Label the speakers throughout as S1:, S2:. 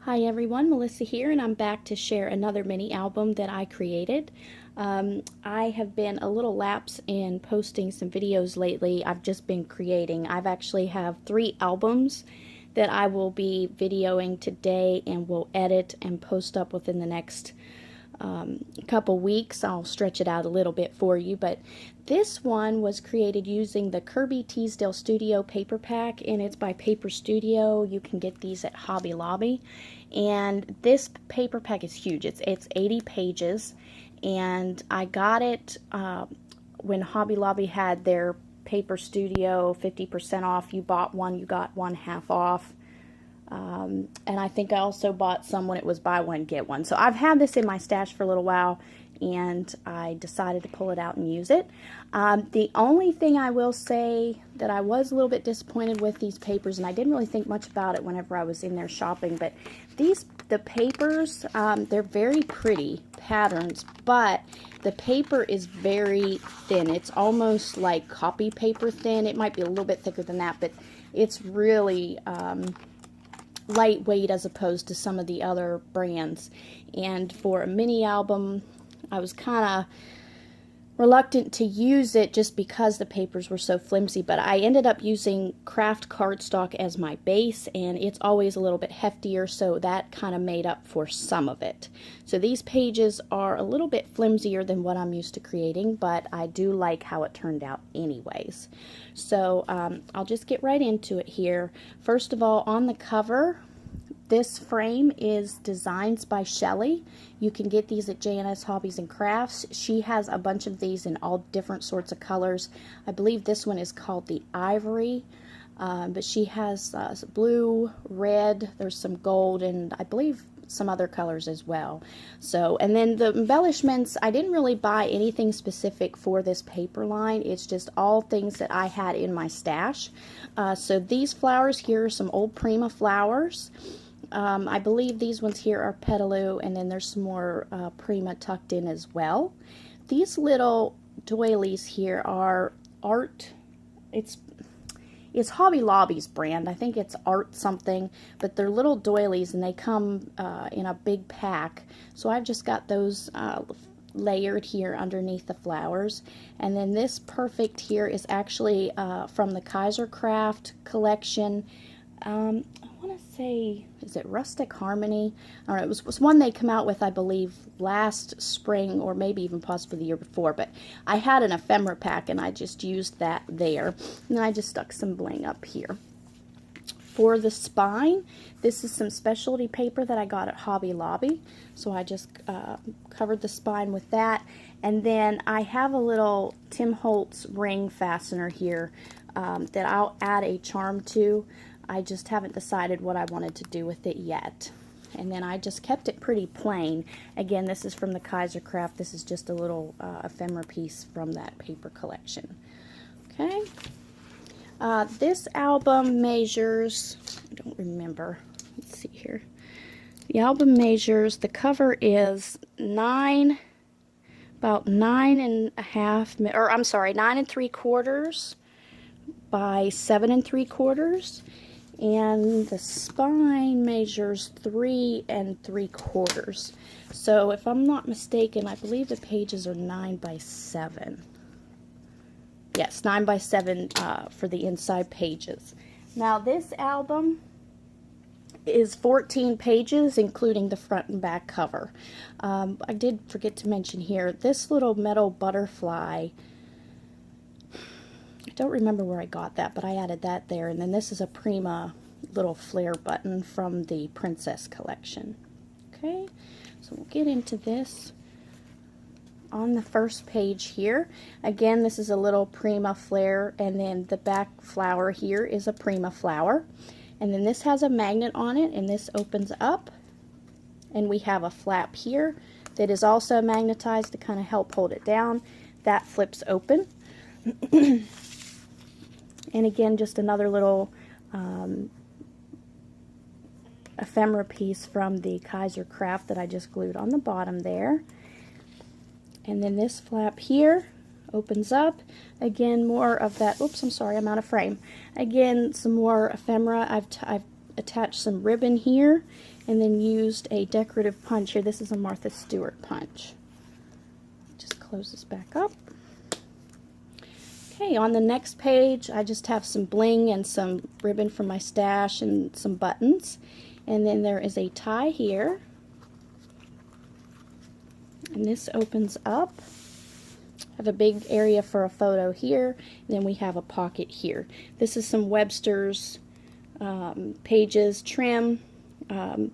S1: Hi everyone, Melissa here, and I'm back to share another mini album that I created. I have been a little lapse in posting some videos lately. I've just been creating. I've actually have 3 albums that I will be videoing today and will edit and post up within the next couple weeks. I'll stretch it out a little bit for you, but this one was created using the Kirby Teesdale Studio paper pack, and it's by Paper Studio. You can get these at Hobby Lobby, and this paper pack is huge. It's 80 pages, and I got it when Hobby Lobby had their Paper Studio 50% off. You bought one, you got one half off. And I think I also bought some when it was buy one get one. So I've had this in my stash for a little while, and I decided to pull it out and use it. The only thing I will say that I was a little bit disappointed with these papers, and I didn't really think much about it whenever I was in there shopping, but the papers, they're very pretty patterns, but the paper is very thin. It's almost like copy paper thin. It might be a little bit thicker than that, but it's really lightweight as opposed to some of the other brands. And for a mini album, I was kind of reluctant to use it just because the papers were so flimsy, but I ended up using craft cardstock as my base, and it's always a little bit heftier, so that kind of made up for some of it. So these pages are a little bit flimsier than what I'm used to creating, but I do like how it turned out anyways. So I'll just get right into it here. First of all, on the cover, this frame is Designs by Shelly. You can get these at J&S Hobbies and Crafts. She has a bunch of these in all different sorts of colors. I believe this one is called the Ivory, but she has blue, red, there's some gold, and I believe some other colors as well. So, and then the embellishments, I didn't really buy anything specific for this paper line. It's just all things that I had in my stash. So these flowers here are some old Prima flowers. I believe these ones here are Petaloo, and then there's some more Prima tucked in as well. These little doilies here are Art. It's Hobby Lobby's brand. I think it's Art something, but they're little doilies, and they come in a big pack. So I've just got those layered here underneath the flowers. And then this Perfect here is actually from the Kaiser Craft collection. I want to say, is it Rustic Harmony? I don't know, it was one they come out with, I believe, last spring, or maybe even possibly the year before, but I had an ephemera pack and I just used that there. And then I just stuck some bling up here. For the spine, this is some specialty paper that I got at Hobby Lobby, so I just covered the spine with that. And then I have a little Tim Holtz ring fastener here that I'll add a charm to. I just haven't decided what I wanted to do with it yet. And then I just kept it pretty plain. Again, this is from the Kaiser Craft. This is just a little ephemera piece from that paper collection. Okay. This album measures, I don't remember, let's see here. The album measures, the cover is about 9.5, or I'm sorry, 9 3/4 by 7 3/4. And the spine measures 3 3/4. So if I'm not mistaken, I believe the pages are 9 by 7. Yes, 9 by 7 for the inside pages. Now this album is 14 pages, including the front and back cover. I did forget to mention here, this little metal butterfly, I don't remember where I got that, but I added that there. And then this is a Prima little flare button from the Princess collection. Okay, so we'll get into this. On the first page here, again, this is a little Prima flare, and then the back flower here is a Prima flower. And then this has a magnet on it, and this opens up, and we have a flap here that is also magnetized to kind of help hold it down. That flips open. And again, just another little ephemera piece from the Kaiser Craft that I just glued on the bottom there. And then this flap here opens up. Again, more of that, oops, I'm sorry, I'm out of frame. Again, some more ephemera. I've attached some ribbon here and then used a decorative punch here. This is a Martha Stewart punch. Just close this back up. Okay, on the next page I just have some bling and some ribbon from my stash and some buttons. And then there is a tie here. And this opens up. I have a big area for a photo here. And then we have a pocket here. This is some Webster's pages trim.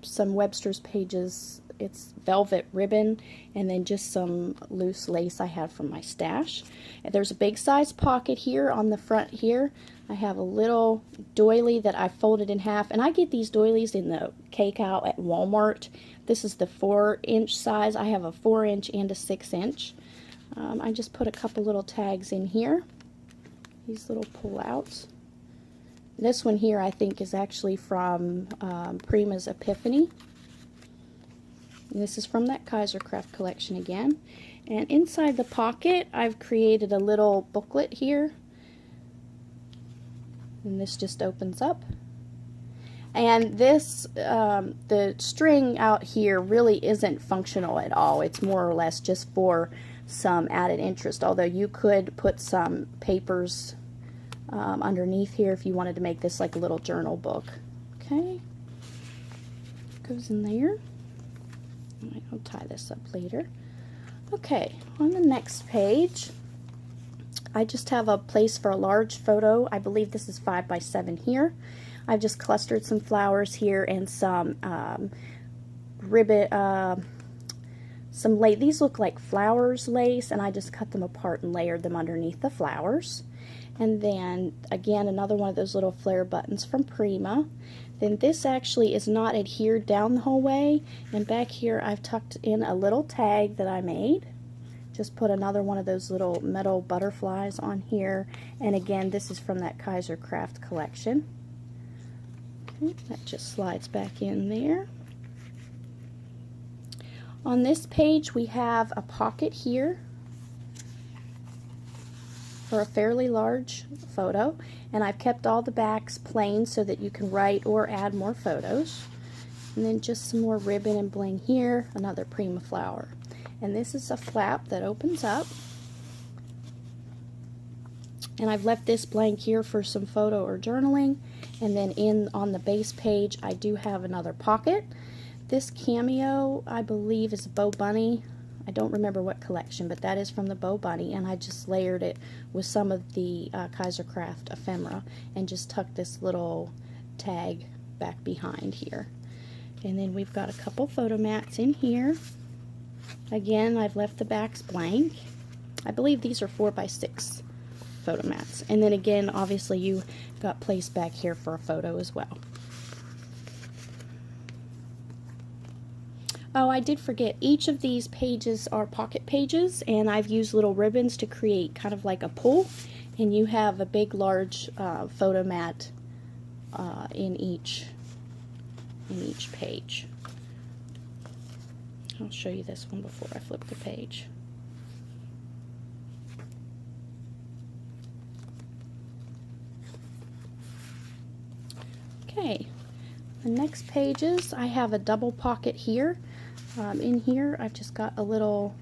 S1: Some Webster's pages, it's velvet ribbon, and then just some loose lace I have from my stash. And there's a big size pocket here on the front here. I have a little doily that I folded in half, and I get these doilies in the cake out at Walmart. This is the 4-inch size. I have a 4-inch and a 6-inch. I just put a couple little tags in here, these little pull-outs. This one here I think is actually from Prima's Epiphany. And this is from that Kaisercraft collection again. And inside the pocket I've created a little booklet here. And this just opens up. And this, the string out here really isn't functional at all. It's more or less just for some added interest, although you could put some papers underneath here if you wanted to make this like a little journal book. Okay, goes in there. I'll tie this up later. Okay, on the next page I just have a place for a large photo. I believe this is 5 by 7 here. I've just clustered some flowers here and some ribbon, some lace. These look like flowers lace, and I just cut them apart and layered them underneath the flowers. And then again another one of those little flare buttons from Prima. Then this actually is not adhered down the whole way, and back here I've tucked in a little tag that I made. Just put another one of those little metal butterflies on here, and again this is from that Kaisercraft collection. Okay, that just slides back in there. On this page we have a pocket here for a fairly large photo, and I've kept all the backs plain so that you can write or add more photos. And then just some more ribbon and bling here, another Prima flower. And this is a flap that opens up, and I've left this blank here for some photo or journaling. And then on the base page I do have another pocket. This cameo I believe is Bo Bunny. I don't remember what collection, but that is from the Bo Bunny, and I just layered it with some of the Kaisercraft ephemera and just tucked this little tag back behind here. And then we've got a couple photo mats in here. Again, I've left the backs blank. I believe these are 4 by 6 photo mats. And then again, obviously you got placed back here for a photo as well. Oh, I did forget, each of these pages are pocket pages, and I've used little ribbons to create kind of like a pull, and you have a big large photo mat in each page. I'll show you this one before I flip the page. Okay, the next pages I have a double pocket here. In here I've just got a little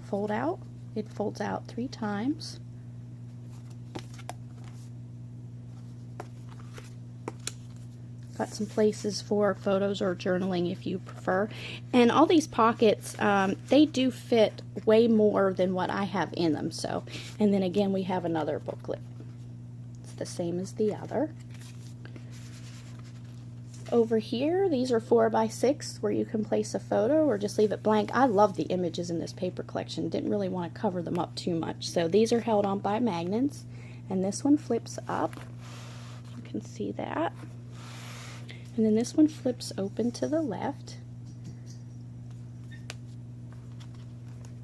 S1: fold out. It folds out 3 times. Got some places for photos or journaling if you prefer. And all these pockets, they do fit way more than what I have in them. So, and then again we have another booklet. It's the same as the other. Over here, these are 4 by 6 where you can place a photo or just leave it blank. I love the images in this paper collection. Didn't really want to cover them up too much. So these are held on by magnets, and this one flips up. You can see that. And then this one flips open to the left.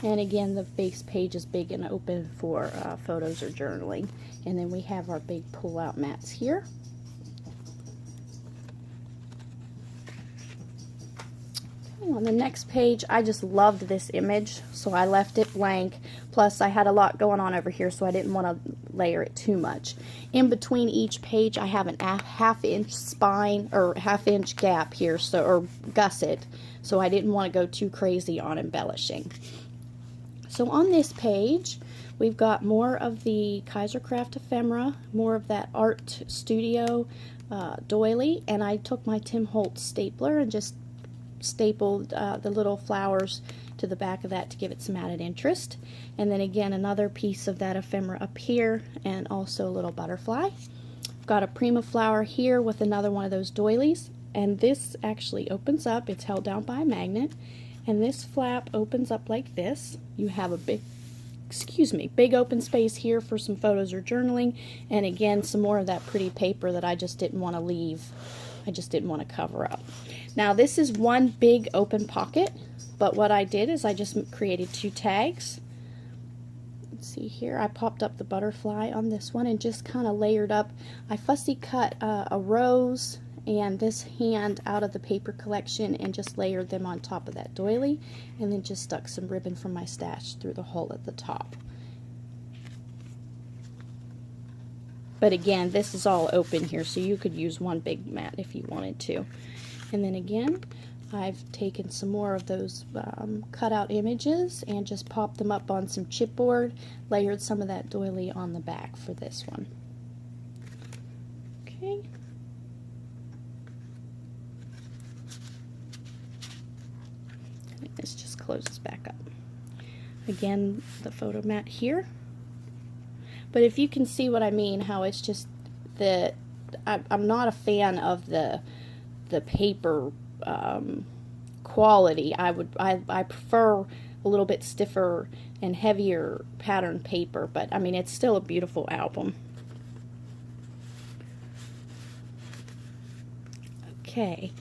S1: And again, the base page is big and open for photos or journaling. And then we have our big pull-out mats here. On the next page, I just loved this image, so I left it blank. Plus, I had a lot going on over here, so I didn't want to layer it too much. In between each page I have an half-inch spine or half-inch gap here, so, or gusset, so I didn't want to go too crazy on embellishing. So on this page we've got more of the Kaisercraft ephemera, more of that art studio doily, and I took my Tim Holtz stapler and just stapled the little flowers to the back of that to give it some added interest. And then again another piece of that ephemera up here, and also a little butterfly. Got a Prima flower here with another one of those doilies, and this actually opens up. It's held down by a magnet, and this flap opens up like this. You have a big open space here for some photos or journaling, and again some more of that pretty paper that I just didn't want to leave. I just didn't want to cover up. Now this is one big open pocket, but what I did is I just created 2 tags. Let's see here, I popped up the butterfly on this one and just kind of layered up. I fussy cut a rose and this hand out of the paper collection and just layered them on top of that doily, and then just stuck some ribbon from my stash through the hole at the top. But again, this is all open here, so you could use one big mat if you wanted to. And then again, I've taken some more of those cutout images and just popped them up on some chipboard, layered some of that doily on the back for this one. Okay. This just closes back up. Again, the photo mat here. But if you can see what I mean, how it's just the, I'm not a fan of the paper quality. I prefer a little bit stiffer and heavier pattern paper, but I mean it's still a beautiful album. Okay.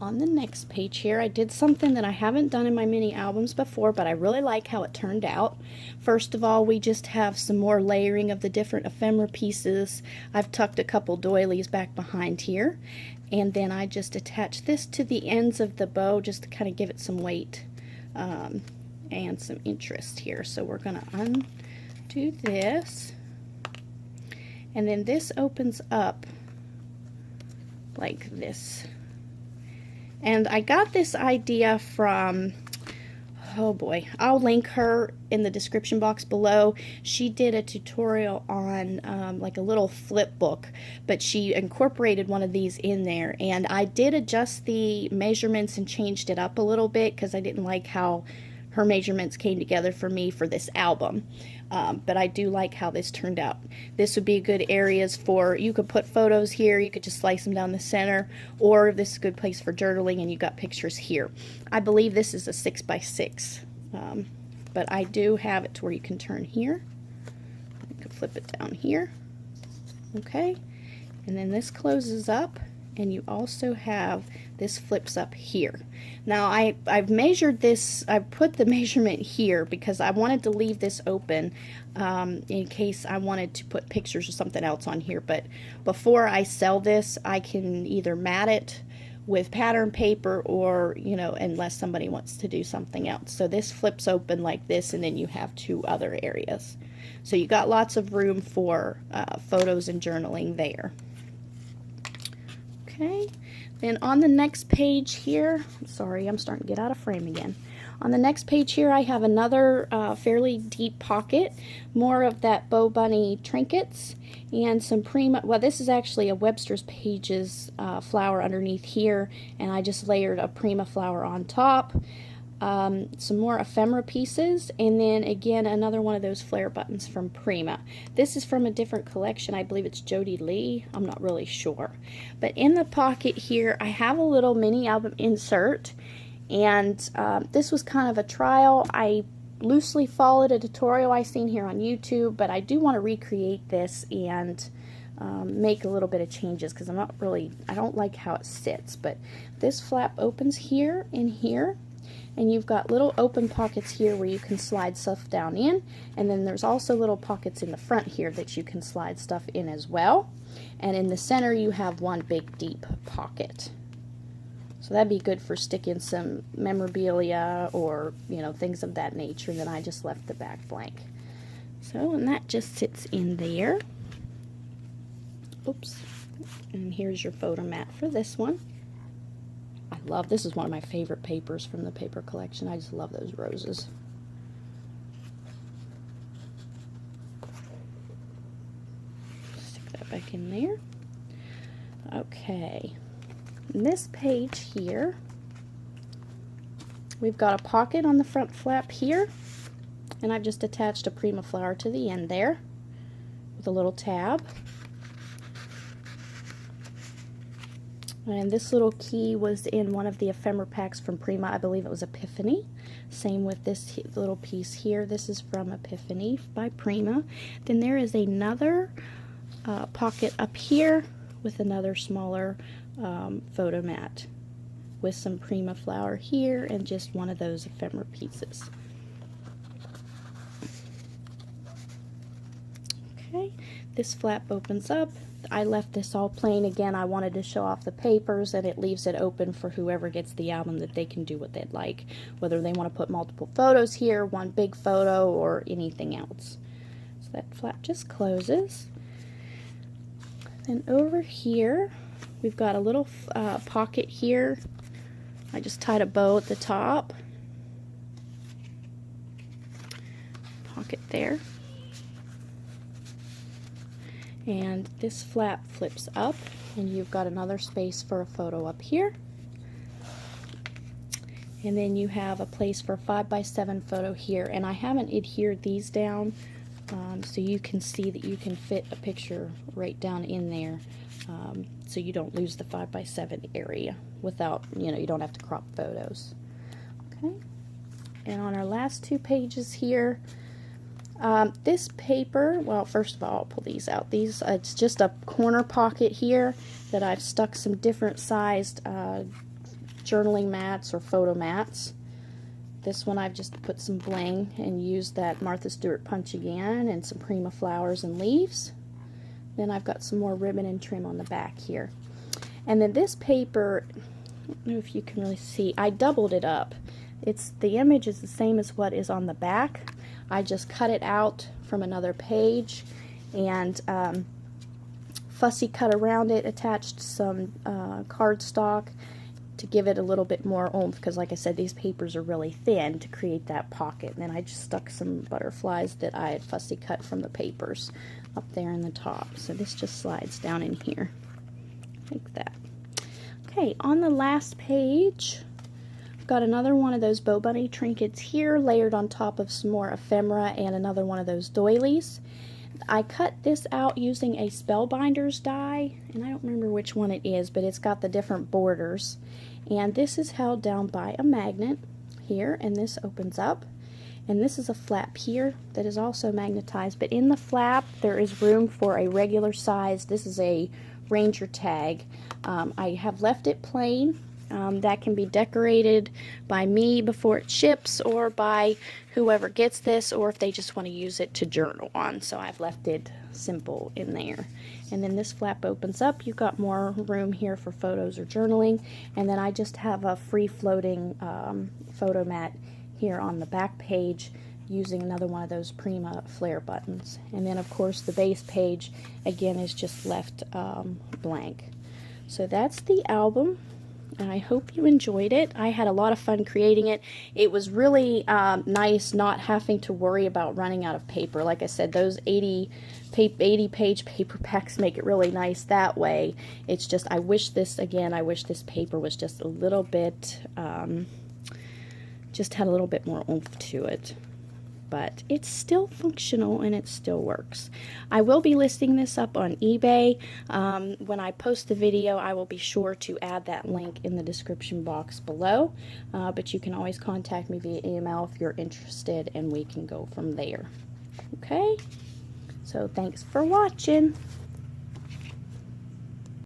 S1: On the next page here, I did something that I haven't done in my mini albums before, but I really like how it turned out. First of all, we just have some more layering of the different ephemera pieces. I've tucked a couple doilies back behind here, and then I just attach this to the ends of the bow just to kind of give it some weight and some interest here. So we're going to undo this, and then this opens up like this. And I got this idea from, oh boy, I'll link her in the description box below. She did a tutorial on like a little flip book, but she incorporated one of these in there. And I did adjust the measurements and changed it up a little bit because I didn't like how her measurements came together for me for this album. But I do like how this turned out. This would be good areas for, you could put photos here, you could just slice them down the center, or this is a good place for journaling and you got pictures here. I believe this is a 6x6, but I do have it to where you can turn here. You can flip it down here. Okay, and then this closes up, and you also have this flips up here. Now I've measured this, I've put the measurement here because I wanted to leave this open in case I wanted to put pictures or something else on here, but before I sell this I can either mat it with pattern paper or, you know, unless somebody wants to do something else. So this flips open like this, and then you have 2 other areas. So you got lots of room for photos and journaling there. Okay, then on the next page here, sorry, I'm starting to get out of frame again. On the next page here, I have another fairly deep pocket, more of that Bow Bunny trinkets, and some Prima, well this is actually a Webster's Pages flower underneath here, and I just layered a Prima flower on top. Some more ephemera pieces, and then again another one of those flare buttons from Prima. This is from a different collection. I believe it's Jody Lee. I'm not really sure. But in the pocket here I have a little mini album insert, and this was kind of a trial. I loosely followed a tutorial I seen here on YouTube, but I do want to recreate this and make a little bit of changes because I don't like how it sits. But this flap opens here and here, and you've got little open pockets here where you can slide stuff down in, and then there's also little pockets in the front here that you can slide stuff in as well. And in the center you have one big deep pocket. So that'd be good for sticking some memorabilia or, you know, things of that nature. And then I just left the back blank. So, and that just sits in there. Oops. And here's your photo mat for this one. I love, this is one of my favorite papers from the paper collection. I just love those roses. Stick that back in there. Okay. In this page here, we've got a pocket on the front flap here, and I've just attached a Prima flower to the end there with a little tab. And this little key was in one of the ephemera packs from Prima. I believe it was Epiphany. Same with this little piece here. This is from Epiphany by Prima. Then there is another pocket up here with another smaller photo mat with some Prima flower here and just one of those ephemera pieces. Okay, this flap opens up. I left this all plain. Again, I wanted to show off the papers, and it leaves it open for whoever gets the album that they can do what they'd like, whether they want to put multiple photos here, one big photo, or anything else. So that flap just closes. Then over here, we've got a little pocket here. I just tied a bow at the top. Pocket there. And this flap flips up, and you've got another space for a photo up here. And then you have a place for a 5x7 photo here, and I haven't adhered these down so you can see that you can fit a picture right down in there, so you don't lose the 5x7 area without, you don't have to crop photos. Okay, and on our last two pages here, this paper, well, first of all, I'll pull these out. It's just a corner pocket here that I've stuck some different sized journaling mats or photo mats. This one I've just put some bling and used that Martha Stewart punch again and some Prima flowers and leaves. Then I've got some more ribbon and trim on the back here. And then this paper, I don't know if you can really see, I doubled it up. The image is the same as what is on the back. I just cut it out from another page and fussy cut around it, attached some cardstock to give it a little bit more oomph, because like I said, these papers are really thin to create that pocket. And then I just stuck some butterflies that I had fussy cut from the papers up there in the top. So this just slides down in here like that. Okay, on the last page, I've got another one of those Bow Bunny trinkets here, layered on top of some more ephemera and another one of those doilies. I cut this out using a Spellbinders die, and I don't remember which one it is, but it's got the different borders. And this is held down by a magnet here, and this opens up. And this is a flap here that is also magnetized, but in the flap there is room for a regular size. This is a Ranger tag. I have left it plain. That can be decorated by me before it ships, or by whoever gets this, or if they just want to use it to journal on. So I've left it simple in there. And then this flap opens up. You've got more room here for photos or journaling. And then I just have a free floating photo mat here on the back page using another one of those Prima flare buttons. And then of course the base page again is just left blank. So that's the album. And I hope you enjoyed it. I had a lot of fun creating it. It was really nice not having to worry about running out of paper. Like I said, those 80-page paper packs make it really nice that way. It's just, I wish this paper was just a little bit, just had a little bit more oomph to it. But it's still functional and it still works. I will be listing this up on eBay. When I post the video, I will be sure to add that link in the description box below. But you can always contact me via email if you're interested, and we can go from there. Okay? So thanks for watching.